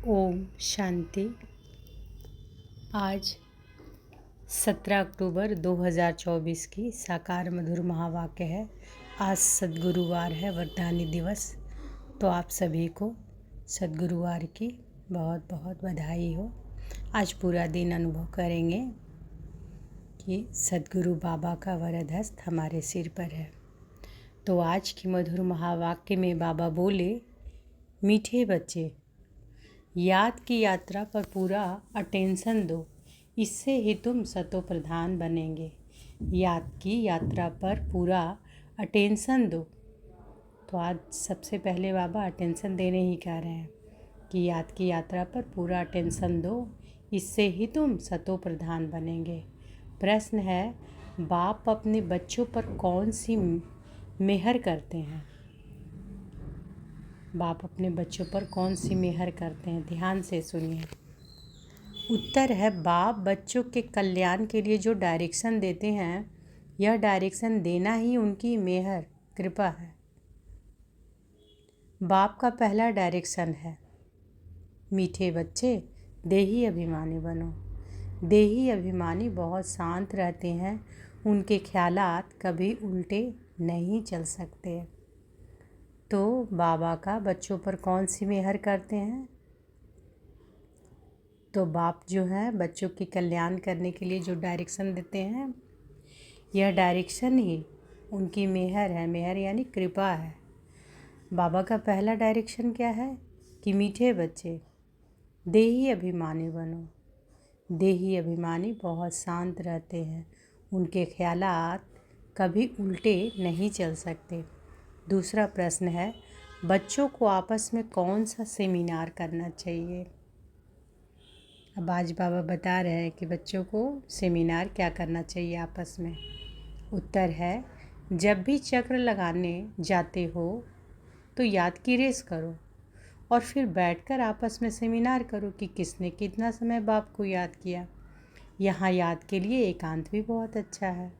ओम शांति। आज 17 अक्टूबर 2024 की साकार मधुर महावाक्य है। आज सद्गुरुवार है, वरदानी दिवस। तो आप सभी को सद्गुरुवार की बहुत बहुत बधाई हो। आज पूरा दिन अनुभव करेंगे कि सद्गुरु बाबा का वरद हस्त हमारे सिर पर है। तो आज की मधुर महावाक्य में बाबा बोले, मीठे बच्चे, याद की यात्रा पर पूरा अटेंशन दो, इससे ही तुम सतो प्रधान बनेंगे। याद की यात्रा पर पूरा अटेंशन दो। तो आज सबसे पहले बाबा अटेंशन देने ही कह रहे हैं कि याद की यात्रा पर पूरा अटेंशन दो, इससे ही तुम सतो प्रधान बनेंगे। प्रश्न है, बाप अपने बच्चों पर कौन सी मेहर करते हैं? बाप अपने बच्चों पर कौन सी मेहर करते हैं? ध्यान से सुनिए। उत्तर है, बाप बच्चों के कल्याण के लिए जो डायरेक्शन देते हैं, यह डायरेक्शन देना ही उनकी मेहर कृपा है। बाप का पहला डायरेक्शन है, मीठे बच्चे देही अभिमानी बनो। देही अभिमानी बहुत शांत रहते हैं, उनके ख्यालात कभी उल्टे नहीं चल सकते। तो बाबा का बच्चों पर कौन सी मेहर करते हैं? तो बाप जो है बच्चों की कल्याण करने के लिए जो डायरेक्शन देते हैं, यह डायरेक्शन ही उनकी मेहर है। मेहर यानी कृपा है। बाबा का पहला डायरेक्शन क्या है कि मीठे बच्चे देही अभिमानी बनो। देही अभिमानी बहुत शांत रहते हैं, उनके ख्यालात कभी उल्टे नहीं चल सकते। दूसरा प्रश्न है, बच्चों को आपस में कौन सा सेमिनार करना चाहिए? अब आज बाबा बता रहे हैं कि बच्चों को सेमिनार क्या करना चाहिए आपस में। उत्तर है, जब भी चक्र लगाने जाते हो तो याद की रेस करो और फिर बैठकर आपस में सेमिनार करो कि किसने कितना समय बाप को याद किया। यहाँ याद के लिए एकांत भी बहुत अच्छा है।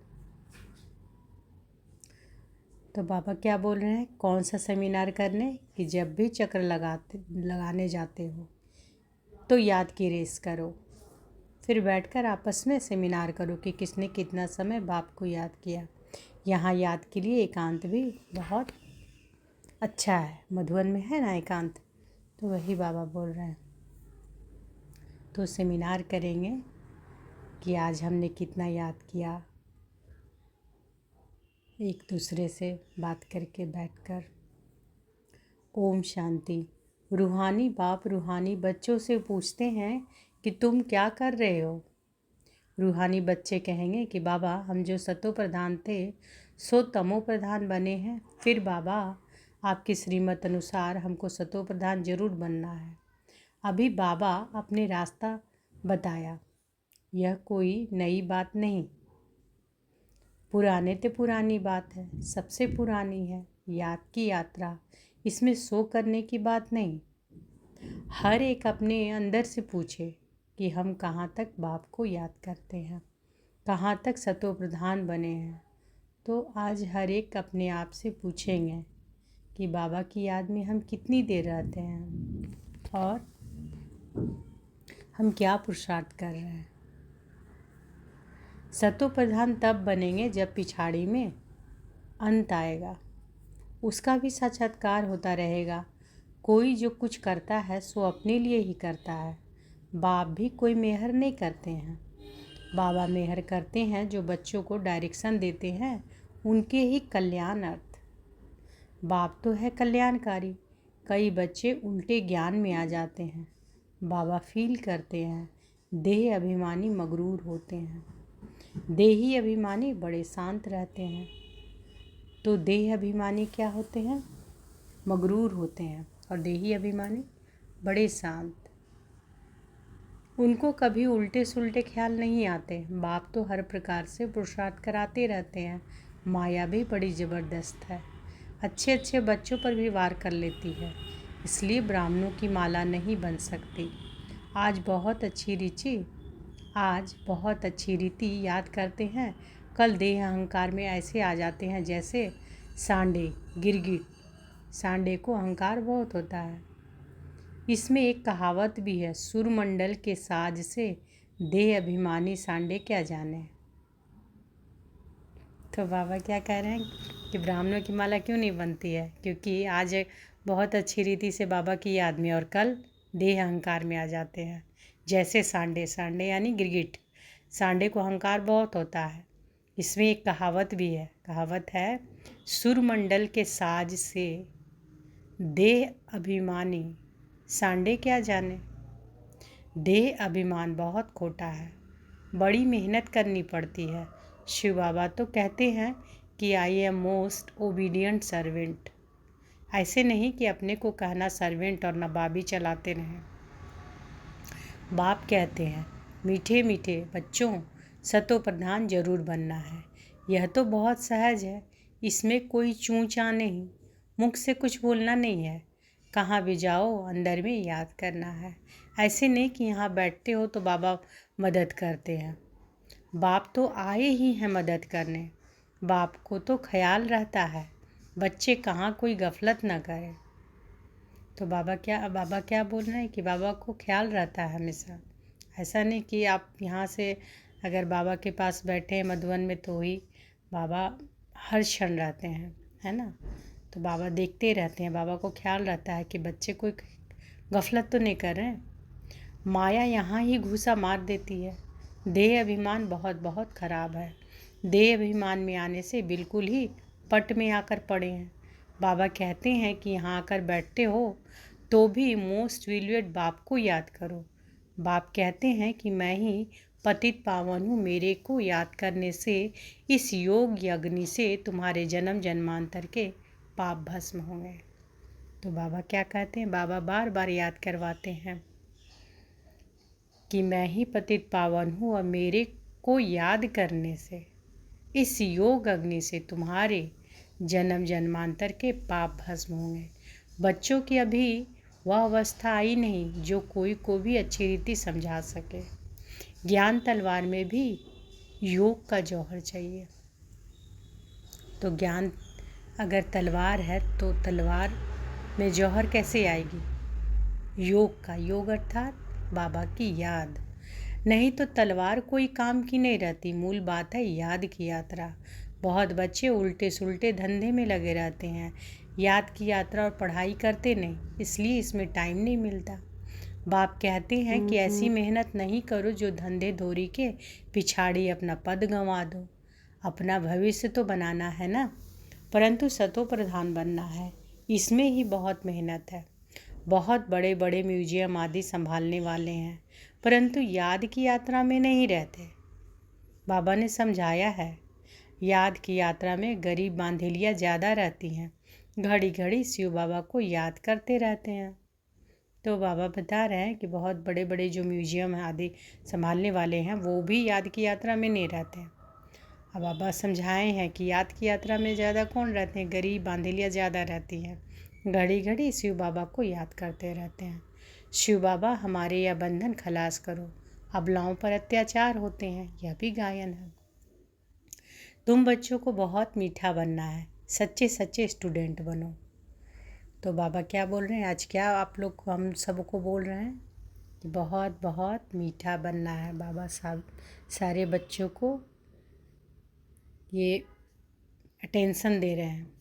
तो बाबा क्या बोल रहे हैं, कौन सा सेमिनार करने? कि जब भी चक्र लगाने जाते हो तो याद की रेस करो, फिर बैठकर आपस में सेमिनार करो कि किसने कितना समय बाप को याद किया। यहाँ याद के लिए एकांत भी बहुत अच्छा है। मधुबन में है ना एकांत, तो वही बाबा बोल रहे हैं। तो सेमिनार करेंगे कि आज हमने कितना याद किया, एक दूसरे से बात करके बैठकर। ओम शांति। रूहानी बाप रूहानी बच्चों से पूछते हैं कि तुम क्या कर रहे हो? रूहानी बच्चे कहेंगे कि बाबा हम जो सतो प्रधान थे सो तमो प्रधान बने हैं। फिर बाबा आपकी श्रीमत अनुसार हमको सतो प्रधान जरूर बनना है। अभी बाबा अपने रास्ता बताया, यह कोई नई बात नहीं, पुराने ते पुरानी बात है, सबसे पुरानी है। याद की यात्रा, इसमें शो करने की बात नहीं। हर एक अपने अंदर से पूछे कि हम कहाँ तक बाप को याद करते हैं, कहाँ तक सतो प्रधान बने हैं। तो आज हर एक अपने आप से पूछेंगे कि बाबा की याद में हम कितनी देर रहते हैं और हम क्या पुरुषार्थ कर रहे हैं। सतो प्रधान तब बनेंगे जब पिछाड़ी में अंत आएगा, उसका भी साक्षात्कार होता रहेगा। कोई जो कुछ करता है सो अपने लिए ही करता है। बाप भी कोई मेहर नहीं करते हैं। बाबा मेहर करते हैं जो बच्चों को डायरेक्शन देते हैं, उनके ही कल्याण अर्थ। बाप तो है कल्याणकारी। कई बच्चे उल्टे ज्ञान में आ जाते हैं, बाबा फील करते हैं। देह अभिमानी मगरूर होते हैं। देही अभिमानी बड़े शांत रहते हैं। तो देह अभिमानी क्या होते हैं? मगरूर होते हैं। और देही अभिमानी बड़े शांत। उनको कभी उल्टे सुल्टे ख्याल नहीं आते। बाप तो हर प्रकार से पुरुषार्थ कराते रहते हैं। माया भी बड़ी ज़बरदस्त है, अच्छे अच्छे बच्चों पर भी वार कर लेती है, इसलिए ब्राह्मणों की माला नहीं बन सकती। आज बहुत अच्छी रीति याद करते हैं, कल देह अहंकार में ऐसे आ जाते हैं जैसे सांडे गिरगिट। सांडे को अहंकार बहुत होता है, इसमें एक कहावत भी है, सुरमंडल के साज से देह अभिमानी सांडे क्या जाने। तो बाबा क्या कह रहे हैं कि ब्राह्मणों की माला क्यों नहीं बनती है, क्योंकि आज बहुत अच्छी रीति से बाबा की याद में और कल देह अहंकार में आ जाते हैं। जैसे सांडे, सांडे यानी गिरगिट, सांडे को अहंकार बहुत होता है। इसमें एक कहावत भी है, कहावत है, सुरमंडल के साज से देह अभिमानी सांडे क्या जाने। देह अभिमान बहुत खोटा है, बड़ी मेहनत करनी पड़ती है। शिव बाबा तो कहते हैं कि I am most obedient servant. ऐसे नहीं कि अपने को कहना सर्वेंट और नवाबी चलाते रहें। बाप कहते हैं, मीठे मीठे बच्चों, सतो प्रधान जरूर बनना है। यह तो बहुत सहज है, इसमें कोई चूं-चां नहीं, मुख से कुछ बोलना नहीं है। कहाँ भी जाओ अंदर में याद करना है। ऐसे नहीं कि यहाँ बैठते हो तो बाबा मदद करते हैं। बाप तो आए ही हैं मदद करने। बाप को तो ख्याल रहता है बच्चे कहाँ कोई गफलत ना करे। तो बाबा क्या बोल रहे हैं कि बाबा को ख्याल रहता है हमेशा। ऐसा नहीं कि आप यहाँ से अगर बाबा के पास बैठे हैं मधुबन में तो ही बाबा हर क्षण रहते हैं, है ना। तो बाबा देखते रहते हैं, बाबा को ख्याल रहता है कि बच्चे कोई गफलत तो नहीं कर रहे हैं। माया यहाँ ही घूसा मार देती है। देह अभिमान बहुत बहुत खराब है। देह अभिमान में आने से बिल्कुल ही पट में आकर पड़े हैं। बाबा कहते हैं कि यहाँ आकर बैठते हो तो भी मोस्ट विलुएड बाप को याद करो। बाप कहते हैं कि मैं ही पतित पावन हूँ, मेरे को याद करने से इस योग अग्नि से तुम्हारे जन्म जन्मांतर के पाप भस्म होंगे। तो बाबा क्या कहते हैं, बाबा बार बार याद करवाते हैं कि मैं ही पतित पावन हूँ और मेरे को याद करने से इस योग अग्नि से तुम्हारे जन्म जन्मांतर के पाप भस्म होंगे। बच्चों की अभी वह अवस्था आई नहीं जो कोई को भी अच्छी रीति समझा सके। ज्ञान तलवार में भी योग का जौहर चाहिए। तो ज्ञान अगर तलवार है तो तलवार में जौहर कैसे आएगी? योग का, योग अर्थात बाबा की याद। नहीं तो तलवार कोई काम की नहीं रहती। मूल बात है याद की यात्रा। बहुत बच्चे उल्टे सुल्टे धंधे में लगे रहते हैं, याद की यात्रा और पढ़ाई करते नहीं, इसलिए इसमें टाइम नहीं मिलता। बाप कहते हैं कि ऐसी मेहनत नहीं करो जो धंधे धोरी के पिछाड़ी अपना पद गंवा दो। अपना भविष्य तो बनाना है ना, परंतु सतो प्रधान बनना है, इसमें ही बहुत मेहनत है। बहुत बड़े बड़े म्यूजियम आदि संभालने वाले हैं, परंतु याद की यात्रा में नहीं रहते। बाबा ने समझाया है, याद की यात्रा में गरीब बांधेलियाँ ज़्यादा रहती हैं, घड़ी घड़ी शिव बाबा को याद करते रहते हैं। तो बाबा बता रहे हैं कि बहुत बड़े बड़े जो म्यूजियम आदि संभालने वाले हैं वो भी याद की यात्रा में नहीं रहते हैं। अब बाबा समझाए हैं कि याद की यात्रा में ज़्यादा कौन रहते हैं, गरीब बांधेलियाँ ज़्यादा रहती हैं, घड़ी घड़ी शिव बाबा को याद करते रहते हैं। शिव बाबा हमारे यह बंधन खलास करो, अबलाओं पर अत्याचार होते हैं, यह भी गायन है। तुम बच्चों को बहुत मीठा बनना है, सच्चे सच्चे स्टूडेंट बनो। तो बाबा क्या बोल रहे हैं आज, क्या आप लोग को हम सबको बोल रहे हैं कि बहुत बहुत मीठा बनना है। बाबा साहब सारे बच्चों को ये अटेंशन दे रहे हैं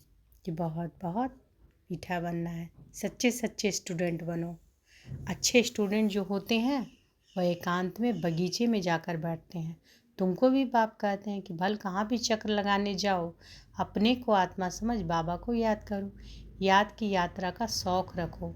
कि बहुत बहुत मीठा बनना है, सच्चे सच्चे स्टूडेंट बनो। अच्छे स्टूडेंट जो होते हैं वह एकांत में बगीचे में जाकर बैठते हैं। तुमको भी बाप कहते हैं कि भल कहाँ भी चक्कर लगाने जाओ, अपने को आत्मा समझ बाबा को याद करो। याद की यात्रा का शौक़ रखो।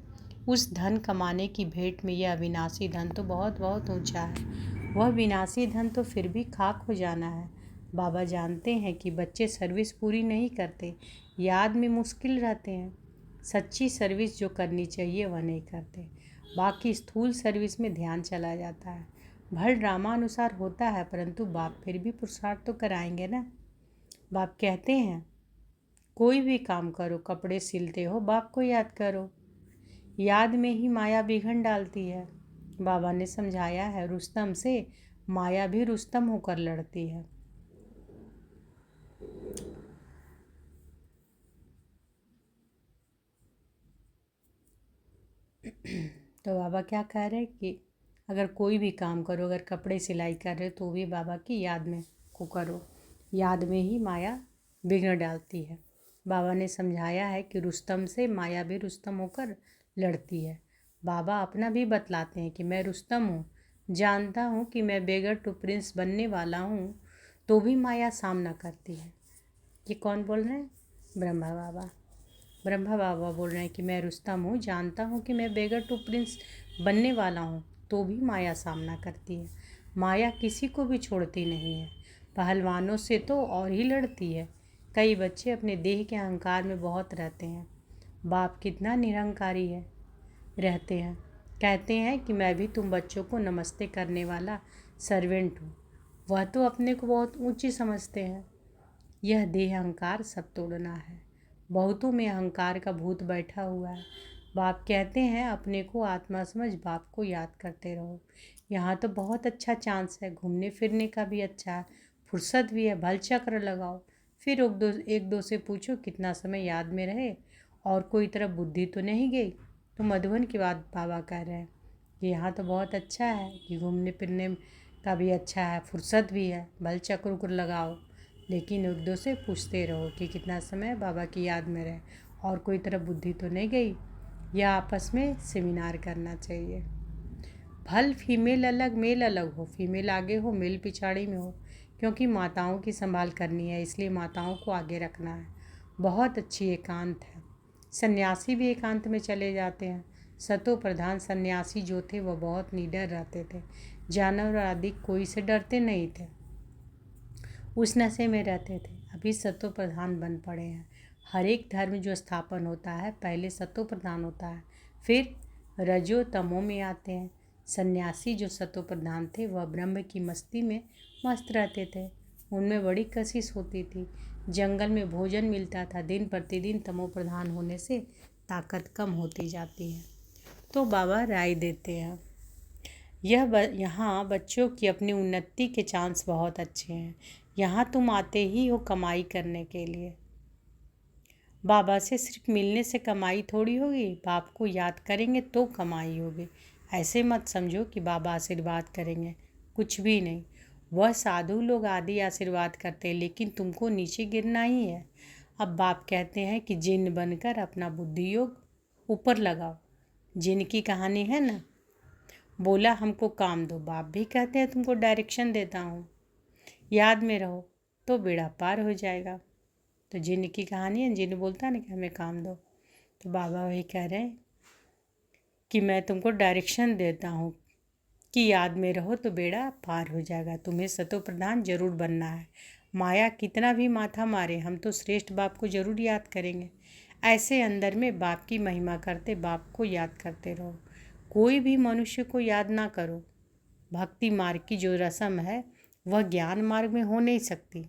उस धन कमाने की भेंट में यह अविनाशी धन तो बहुत बहुत ऊंचा है, वह विनाशी धन तो फिर भी खाक हो जाना है। बाबा जानते हैं कि बच्चे सर्विस पूरी नहीं करते, याद में मुश्किल रहते हैं, सच्ची सर्विस जो करनी चाहिए वह नहीं करते, बाकी स्थूल सर्विस में ध्यान चला जाता है। भर ड्रामा अनुसार होता है, परंतु बाप फिर भी पुरुषार्थ तो कराएंगे ना। बाप कहते हैं कोई भी काम करो, कपड़े सिलते हो बाप को याद करो, याद में ही माया बिघन डालती है। बाबा ने समझाया है, रुस्तम से माया भी रुस्तम होकर लड़ती है। तो बाबा क्या कह रहे हैं कि अगर कोई भी काम करो, अगर कपड़े सिलाई कर रहे हो तो भी बाबा की याद में को करो। याद में ही माया बिगड़ डालती है। बाबा ने समझाया है कि रुस्तम से माया भी रुस्तम होकर लड़ती है। बाबा अपना भी बतलाते हैं कि मैं रुस्तम हूँ, जानता हूँ कि मैं बेगर टू प्रिंस बनने वाला हूँ, तो भी माया सामना करती है। ये कौन बोल रहे हैं? ब्रह्मा बाबा। ब्रह्मा बाबा बोल रहे हैं कि मैं रुस्तम हूँ, जानता हूँ कि मैं बेगर टू प्रिंस बनने वाला हूँ, तो भी माया सामना करती है। माया किसी को भी छोड़ती नहीं है, पहलवानों से तो और ही लड़ती है। कई बच्चे अपने देह के अहंकार में बहुत रहते हैं। बाप कितना निरंकारी है, रहते हैं। कहते हैं कि मैं भी तुम बच्चों को नमस्ते करने वाला सर्वेंट हूँ। वह तो अपने को बहुत ऊंची समझते हैं। यह देह अहंकार सब तोड़ना है। बहुतों में अहंकार का भूत बैठा हुआ है। बाप कहते हैं अपने को आत्मा समझ बाप को याद करते रहो। यहाँ तो बहुत अच्छा चांस है, घूमने फिरने का भी अच्छा है, फुर्सत भी है, भल चक्र लगाओ। फिर एक दो से पूछो कितना समय याद में रहे और कोई तरफ बुद्धि तो नहीं गई। तो मधुबन की बात बाबा कह रहे हैं कि यहाँ तो बहुत अच्छा है कि घूमने फिरने का भी अच्छा है, फुर्सत भी है, भल चक्र उक्र लगाओ। लेकिन एक दो से पूछते रहो कि कितना समय बाबा की याद में रहे और कोई तरफ बुद्धि तो नहीं गई। या आपस में सेमिनार करना चाहिए। भल फीमेल अलग मेल अलग हो, फीमेल आगे हो मेल पिछाड़ी में हो, क्योंकि माताओं की संभाल करनी है, इसलिए माताओं को आगे रखना है। बहुत अच्छी एकांत है। सन्यासी भी एकांत में चले जाते हैं। सतो प्रधान सन्यासी जो थे वह बहुत निडर रहते थे, जानवर आदि कोई से डरते नहीं थे, उस नशे में रहते थे। अभी सतो प्रधान बन पड़े हैं। हर एक धर्म जो स्थापन होता है पहले सतो प्रधान होता है, फिर रजो तमो में आते हैं। सन्यासी जो सतो प्रधान थे वह ब्रह्म की मस्ती में मस्त रहते थे। उनमें बड़ी कशिश होती थी, जंगल में भोजन मिलता था। दिन प्रतिदिन तमो प्रधान होने से ताकत कम होती जाती है। तो बाबा राय देते हैं यहाँ बच्चों की अपनी उन्नति के चांस बहुत अच्छे हैं। यहाँ तुम आते ही हो कमाई करने के लिए। बाबा से सिर्फ मिलने से कमाई थोड़ी होगी, बाप को याद करेंगे तो कमाई होगी। ऐसे मत समझो कि बाबा आशीर्वाद करेंगे, कुछ भी नहीं। वह साधु लोग आदि आशीर्वाद करते हैं, लेकिन तुमको नीचे गिरना ही है। अब बाप कहते हैं कि जिन बनकर अपना बुद्धि योग ऊपर लगाओ। जिन की कहानी है ना, बोला हमको काम दो, बाप भी कहते हैं तुमको डायरेक्शन देता हूँ, याद में रहो तो बेड़ा पार हो जाएगा। तो जिन की कहानी है, जिन बोलता है ना कि हमें काम दो, तो बाबा वही कह रहे हैं कि मैं तुमको डायरेक्शन देता हूँ कि याद में रहो तो बेड़ा पार हो जाएगा। तुम्हें सतो प्रधान जरूर बनना है। माया कितना भी माथा मारे, हम तो श्रेष्ठ बाप को जरूर याद करेंगे। ऐसे अंदर में बाप की महिमा करते बाप को याद करते रहो। कोई भी मनुष्य को याद ना करो। भक्ति मार्ग की जो रस्म है वह ज्ञान मार्ग में हो नहीं सकती।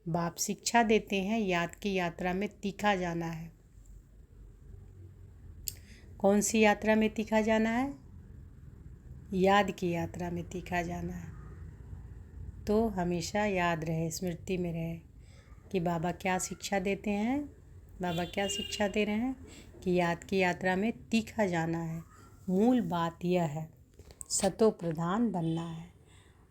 बाप शिक्षा देते हैं याद की यात्रा में तीखा जाना है। कौन सी यात्रा में तीखा जाना है? याद की यात्रा में तीखा जाना है। तो हमेशा याद रहे, स्मृति में रहे कि बाबा क्या शिक्षा देते हैं। बाबा क्या शिक्षा दे रहे हैं कि याद की यात्रा में तीखा जाना है। मूल बात यह है, सतो प्रधान बनना है।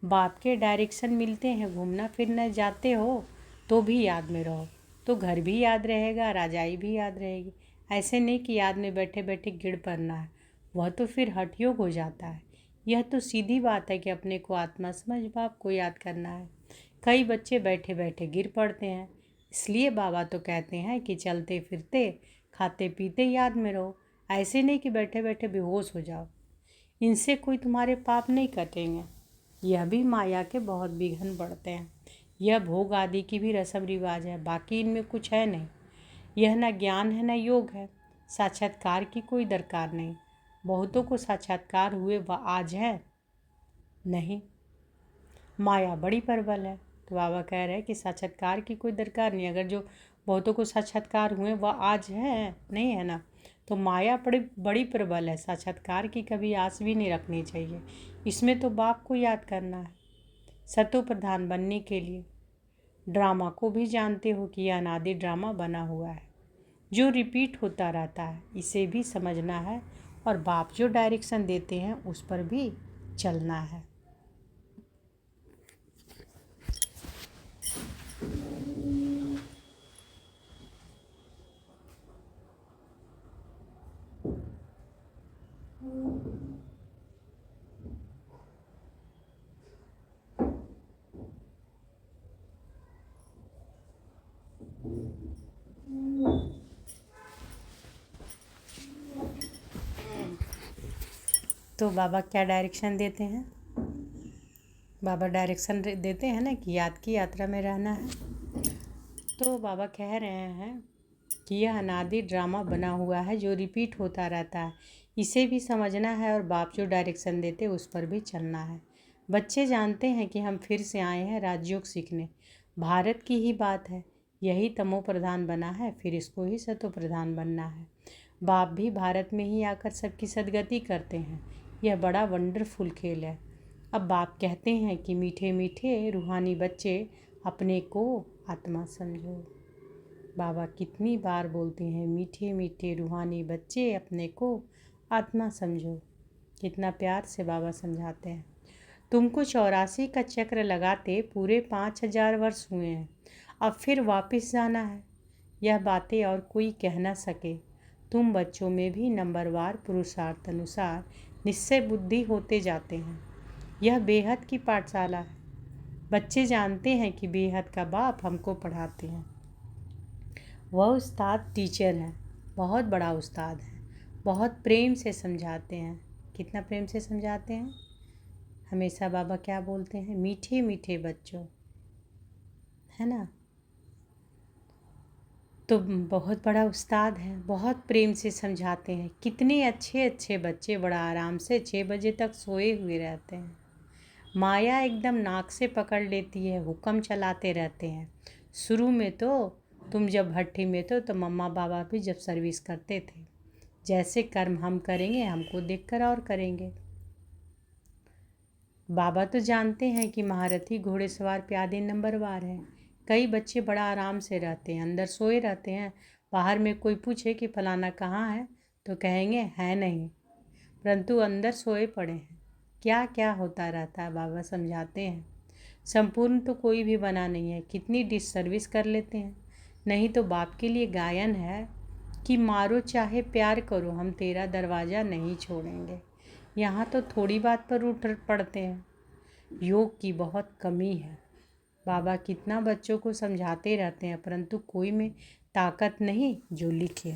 बाप के डायरेक्शन मिलते हैं, घूमना फिरना जाते हो तो भी याद में रहो, तो घर भी याद रहेगा, राजाई भी याद रहेगी। ऐसे नहीं कि याद में बैठे बैठे गिर पड़ना है, वह तो फिर हठयोग हो जाता है। यह तो सीधी बात है कि अपने को आत्मा समझ बाप को याद करना है। कई बच्चे बैठे बैठे गिर पड़ते हैं, इसलिए बाबा तो कहते हैं कि चलते फिरते खाते पीते याद में रहो। ऐसे नहीं कि बैठे बैठे बेहोश हो जाओ। इनसे कोई तुम्हारे पाप नहीं कटेंगे। यह भी माया के बहुत विघ्न बढ़ते हैं। यह भोग आदि की भी रस्म रिवाज है, बाकी इनमें कुछ है नहीं। यह न ज्ञान है न योग है। साक्षात्कार की कोई दरकार नहीं। बहुतों को साक्षात्कार हुए वह आज है नहीं। माया बड़ी प्रबल है। तो बाबा कह रहे हैं कि साक्षात्कार की कोई दरकार नहीं। अगर जो बहुतों को साक्षात्कार हुए वह आज है नहीं, है ना, तो माया बड़ी बड़ी प्रबल है। साक्षात्कार की कभी आस भी नहीं रखनी चाहिए। इसमें तो बाप को याद करना है। सतो प्रधान बनने के लिए ड्रामा को भी जानते हो कि यह अनादि ड्रामा बना हुआ है जो रिपीट होता रहता है, इसे भी समझना है और बाप जो डायरेक्शन देते हैं उस पर भी चलना है। तो बाबा क्या डायरेक्शन देते हैं? बाबा डायरेक्शन देते हैं ना कि याद की यात्रा में रहना है। तो बाबा कह रहे हैं कि यह अनादि ड्रामा बना हुआ है जो रिपीट होता रहता है, इसे भी समझना है और बाप जो डायरेक्शन देते उस पर भी चलना है। बच्चे जानते हैं कि हम फिर से आए हैं राजयोग सीखने, भारत की ही बात है, यही तमो प्रधान बना है, फिर इसको ही सतो प्रधान बनना है। बाप भी भारत में ही आकर सबकी सदगति करते हैं, यह बड़ा वंडरफुल खेल है। अब बाप कहते हैं कि मीठे मीठे रूहानी बच्चे अपने को आत्मा समझो। बाबा कितनी बार बोलते हैं, मीठे मीठे रूहानी बच्चे अपने को आत्मा समझो। कितना प्यार से बाबा समझाते हैं। तुमको 84 का चक्र लगाते पूरे 5000 वर्ष हुए हैं, अब फिर वापस जाना है। यह बातें और कोई कह न सके। तुम बच्चों में भी नंबरवार पुरुषार्थ अनुसार निश्चय बुद्धि होते जाते हैं। यह बेहद की पाठशाला है। बच्चे जानते हैं कि बेहद का बाप हमको पढ़ाते हैं। वह उस्ताद टीचर हैं, बहुत बड़ा उस्ताद है, बहुत प्रेम से समझाते हैं। कितना प्रेम से समझाते हैं। हमेशा बाबा क्या बोलते हैं, मीठे मीठे बच्चों, है ना। तो बहुत बड़ा उस्ताद है, बहुत प्रेम से समझाते हैं। कितने अच्छे अच्छे बच्चे बड़ा आराम से 6 बजे तक सोए हुए रहते हैं। माया एकदम नाक से पकड़ लेती है, हुक्म चलाते रहते हैं। शुरू में तो तुम जब भट्टी में तो मम्मा बाबा भी जब सर्विस करते थे, जैसे कर्म हम करेंगे हमको देखकर और करेंगे। बाबा तो जानते हैं कि महारथी घोड़ेसवार प्यादे नंबरवार हैं। कई बच्चे बड़ा आराम से रहते हैं, अंदर सोए रहते हैं। बाहर में कोई पूछे कि फलाना कहाँ है तो कहेंगे है नहीं, परंतु अंदर सोए पड़े हैं। क्या क्या होता रहता है बाबा समझाते हैं। संपूर्ण तो कोई भी बना नहीं है, कितनी डिससर्विस कर लेते हैं। नहीं तो बाप के लिए गायन है कि मारो चाहे प्यार करो, हम तेरा दरवाज़ा नहीं छोड़ेंगे। यहाँ तो थोड़ी बात पर उठ पड़ते हैं। योग की बहुत कमी है। बाबा कितना बच्चों को समझाते रहते हैं, परंतु कोई में ताकत नहीं जो लिखे।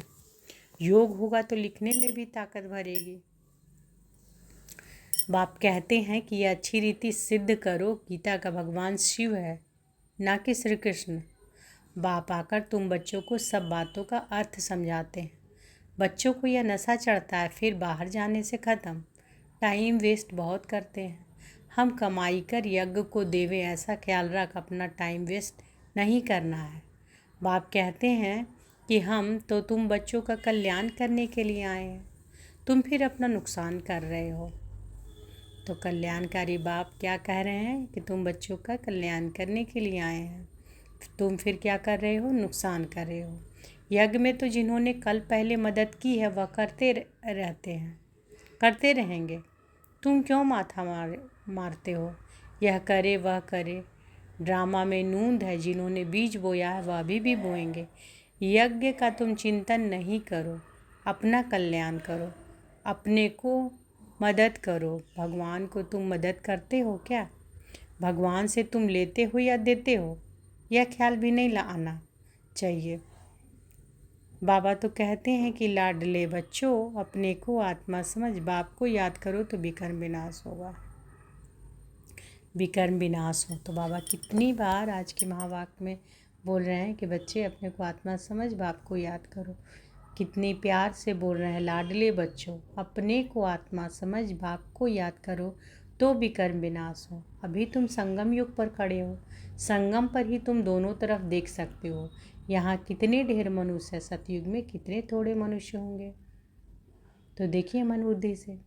योग होगा तो लिखने में भी ताकत भरेगी। बाप कहते हैं कि यह अच्छी रीति सिद्ध करो, गीता का भगवान शिव है, ना कि श्री कृष्ण। बाप आकर तुम बच्चों को सब बातों का अर्थ समझाते हैं। बच्चों को यह नशा चढ़ता है, फिर बाहर जाने से ख़त्म। टाइम वेस्ट बहुत करते हैं। हम कमाई कर यज्ञ को देवे, ऐसा ख्याल रख, अपना टाइम वेस्ट नहीं करना है। बाप कहते हैं कि हम तो तुम बच्चों का कल्याण करने के लिए आए हैं, तुम फिर अपना नुकसान कर रहे हो। तो कल्याणकारी बाप क्या कह रहे हैं कि तुम बच्चों का कल्याण करने के लिए आए हैं, तुम फिर क्या कर रहे हो, नुकसान कर रहे हो। यज्ञ में तो जिन्होंने कल पहले मदद की है वह करते रहते हैं, करते रहेंगे। तुम क्यों माथा मारते हो, यह करे वह करे। ड्रामा में नूंद है, जिन्होंने बीज बोया है वह अभी भी बोएंगे। यज्ञ का तुम चिंतन नहीं करो, अपना कल्याण करो, अपने को मदद करो। भगवान को तुम मदद करते हो क्या? भगवान से तुम लेते हो या देते हो, यह ख्याल भी नहीं आना चाहिए। बाबा तो कहते हैं कि लाडले बच्चों, अपने को आत्मा समझ, बाप को याद करो तो विकर्म विनाश होगा। विकर्म विनाश हो तो बाबा कितनी बार आज के महावाक्य में बोल रहे हैं कि बच्चे अपने को आत्मा समझ, बाप को याद करो। कितनी प्यार से बोल रहे हैं, लाडले बच्चों, अपने को आत्मा समझ, बाप को याद करो तो विकर्म विनाश हो। अभी तुम संगम युग पर खड़े हो, संगम पर ही तुम दोनों तरफ देख सकते हो। यहाँ कितने ढेर मनुष्य है, सतयुग में कितने थोड़े मनुष्य होंगे। तो देखिए मन बुद्धि से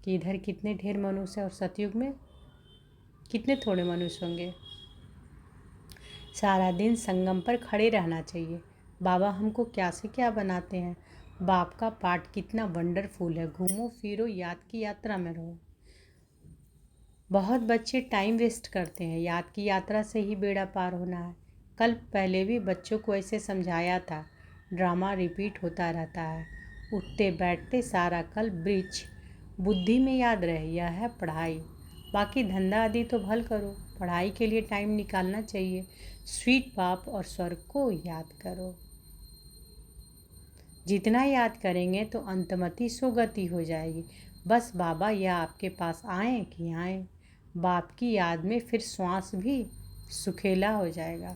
कि इधर कितने ढेर मनुष्य और सतयुग में कितने थोड़े मनुष्य होंगे। सारा दिन संगम पर खड़े रहना चाहिए। बाबा हमको क्या से क्या बनाते हैं, बाप का पाठ कितना वंडरफुल है। घूमो फिरो, याद की यात्रा में रहो। बहुत बच्चे टाइम वेस्ट करते हैं, याद की यात्रा से ही बेड़ा पार होना है। कल पहले भी बच्चों को ऐसे समझाया था। ड्रामा रिपीट होता रहता है। उठते बैठते सारा कल ब्रिज बुद्धि में याद रहे, यह है पढ़ाई। बाकी धंधा आदि तो भल करो, पढ़ाई के लिए टाइम निकालना चाहिए। स्वीट बाप और स्वर्ग को याद करो। जितना याद करेंगे तो अंतमति सुगति हो जाएगी। बस बाबा यह आपके पास आए कि आए। बाप की याद में फिर श्वास भी सुखेला हो जाएगा।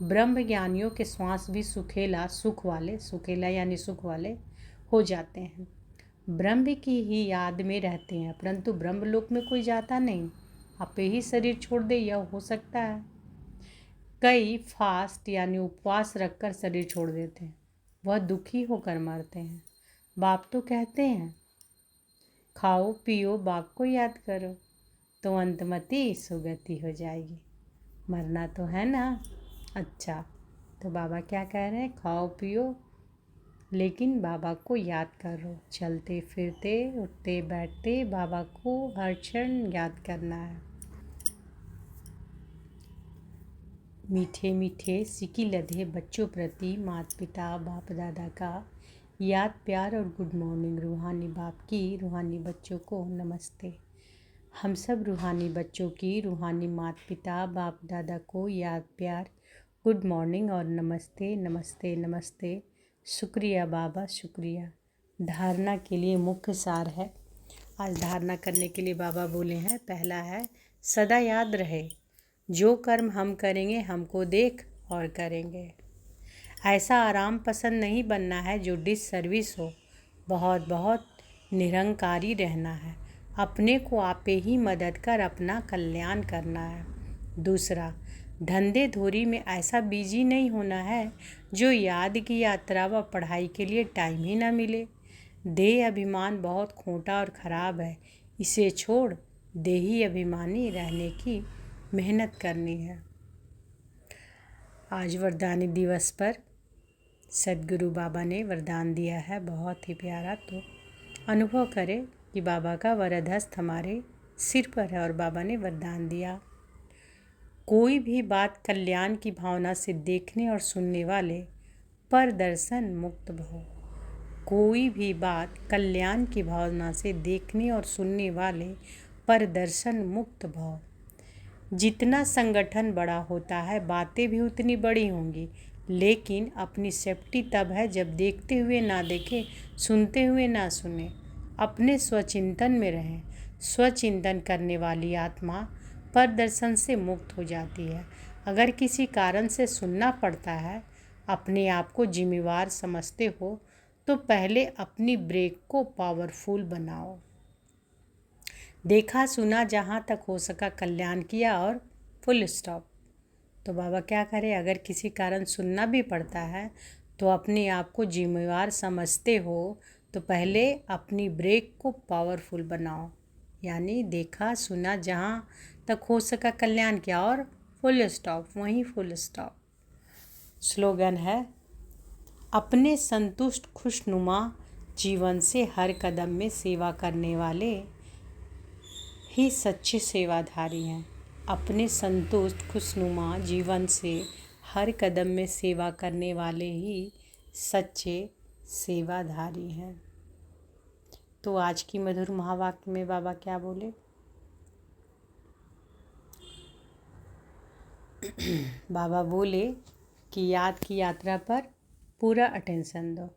ब्रह्म ज्ञानियों के श्वास भी सुखेला, सुख वाले, सुखेला यानी सुख वाले हो जाते हैं। ब्रह्म की ही याद में रहते हैं, परंतु ब्रह्मलोक में कोई जाता नहीं। आपे ही शरीर छोड़ दे, यह हो सकता है। कई फास्ट यानी उपवास रखकर शरीर छोड़ देते हैं, वह दुखी होकर मरते हैं। बाप तो कहते हैं खाओ पियो, बाप को याद करो तो अंतमति सुगति हो जाएगी। मरना तो है ना। अच्छा, तो बाबा क्या कह रहे हैं? खाओ पियो लेकिन बाबा को याद करो। चलते फिरते उठते बैठते बाबा को हर क्षण याद करना है। मीठे मीठे सिकी लधे बच्चों प्रति माता पिता बाप दादा का याद प्यार और गुड मॉर्निंग। रूहानी बाप की रूहानी बच्चों को नमस्ते। हम सब रूहानी बच्चों की रूहानी माता पिता बाप दादा को याद प्यार, गुड मॉर्निंग और नमस्ते नमस्ते नमस्ते। शुक्रिया बाबा, शुक्रिया। धारणा के लिए मुख्य सार है। आज धारणा करने के लिए बाबा बोले हैं, पहला है सदा याद रहे जो कर्म हम करेंगे हमको देख और करेंगे। ऐसा आराम पसंद नहीं बनना है जो डिससर्विस हो। बहुत बहुत निरंकारी रहना है। अपने को आपे ही मदद कर अपना कल्याण करना है। दूसरा, धंधे धोरी में ऐसा बिजी नहीं होना है जो याद की यात्रा व पढ़ाई के लिए टाइम ही ना मिले। देह अभिमान बहुत खोटा और ख़राब है, इसे छोड़ देही अभिमानी रहने की मेहनत करनी है। आज वरदानी दिवस पर सद्गुरु बाबा ने वरदान दिया है, बहुत ही प्यारा। तो अनुभव करें कि बाबा का वरद हस्त हमारे सिर पर है और बाबा ने वरदान दिया। कोई भी बात कल्याण की भावना से देखने और सुनने वाले पर दर्शन मुक्त भव। कोई भी बात कल्याण की भावना से देखने और सुनने वाले पर दर्शन मुक्त भव। जितना संगठन बड़ा होता है बातें भी उतनी बड़ी होंगी, लेकिन अपनी सेफ्टी तब है जब देखते हुए ना देखें, सुनते हुए ना सुने। अपने स्वचिंतन में रहें। स्वचिंतन करने वाली आत्मा पर दर्शन से मुक्त हो जाती है। अगर किसी कारण से सुनना पड़ता है, अपने आप को जिम्मेवार समझते हो तो पहले अपनी ब्रेक को पावरफुल बनाओ। देखा सुना जहाँ तक हो सका कल्याण किया और फुल स्टॉप। तो बाबा क्या करें? अगर किसी कारण सुनना भी पड़ता है तो अपने आप को जिम्मेवार समझते हो तो पहले अपनी ब्रेक को पावरफुल बनाओ। यानी देखा सुना जहाँ तक हो सका कल्याण किया और फुल स्टॉप, वहीं फुल स्टॉप। स्लोगन है, अपने संतुष्ट खुशनुमा जीवन से हर कदम में सेवा करने वाले ही सच्चे सेवाधारी हैं। अपने संतुष्ट खुशनुमा जीवन से हर कदम में सेवा करने वाले ही सच्चे सेवाधारी हैं। तो आज की मधुर महावाक्य में बाबा क्या बोले? बाबा बोले कि याद की यात्रा पर पूरा अटेंशन दो।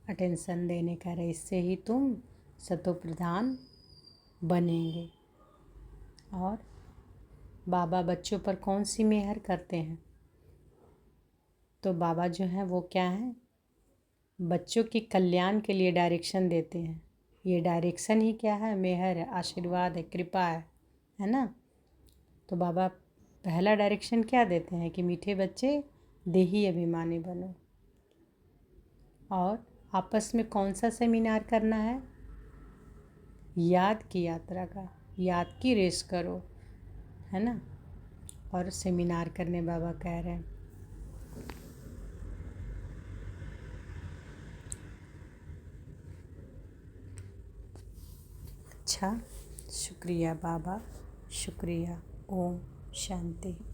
अटेंशन देने का है, इससे ही तुम सतो प्रधान बनेंगे। और बाबा बच्चों पर कौन सी मेहर करते हैं? तो बाबा जो हैं वो क्या हैं? बच्चों की कल्याण के लिए डायरेक्शन देते हैं। ये डायरेक्शन ही क्या है? मेहर है, आशीर्वाद है, कृपा है ना। तो बाबा पहला डायरेक्शन क्या देते हैं कि मीठे बच्चे देही अभिमानी बनो। और आपस में कौन सा सेमिनार करना है? याद की यात्रा का, याद की रेस करो, है ना। और सेमिनार करने बाबा कह रहे हैं। अच्छा, शुक्रिया बाबा, शुक्रिया। ओम शांति।